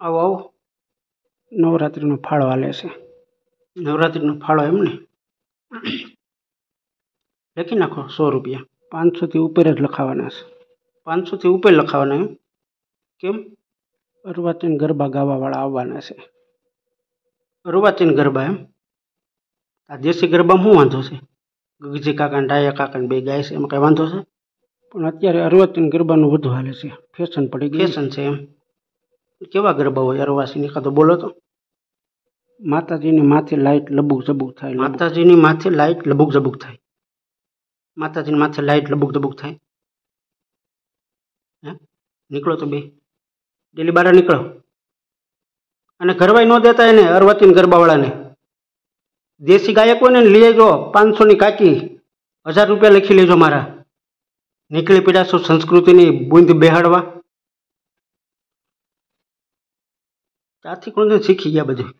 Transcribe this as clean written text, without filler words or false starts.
આવો આવો નવરાત્રિનો ફાળો હાલે છે નવરાત્રિનો ફાળો એમ ને લખી નાખો 100 રૂપિયા 500થી ઉપર જ લખાવાના છે 500થી ઉપર લખાવાના એમ કેમ અર્વાચીન ગરબા ગાવાવાળા આવવાના છે અર્વાચીન ગરબા એમ આ દેશી ગરબામાં શું વાંધો છે ગગજી કાકા ડાયા કાકા બે ગાય છે એમાં કઈ વાંધો છે પણ અત્યારે અર્વાચીન ગરબાનું વધુ હાલે છે ફેશન પડી ગઈ ફેશન છે એમ કેવા ગરબા હોય અર્વાચીન એકાદો બોલો તો માતાજીની માથે લાઈટ લબુક ઝબુક થાય માતાજીની માથે લાઈટ લબુક ઝબુક થાય માતાજીની માથે લાઈટ લબુક ઝબુક થાય હે નીકળો તો બે ડેલી બાર નીકળો અને ગરવાઈ ન દેતા એને અર્વાચીન ગરબાવાળાને દેશી ગાયક હોય ને લઈ આવજો 500ની કાકી 1000 રૂપિયા લખી લેજો મારા નીકળી પડ્યા છો સંસ્કૃતિની બુંદ બેહાડવા ત્યાંથી કોણ શીખી ગયા બધું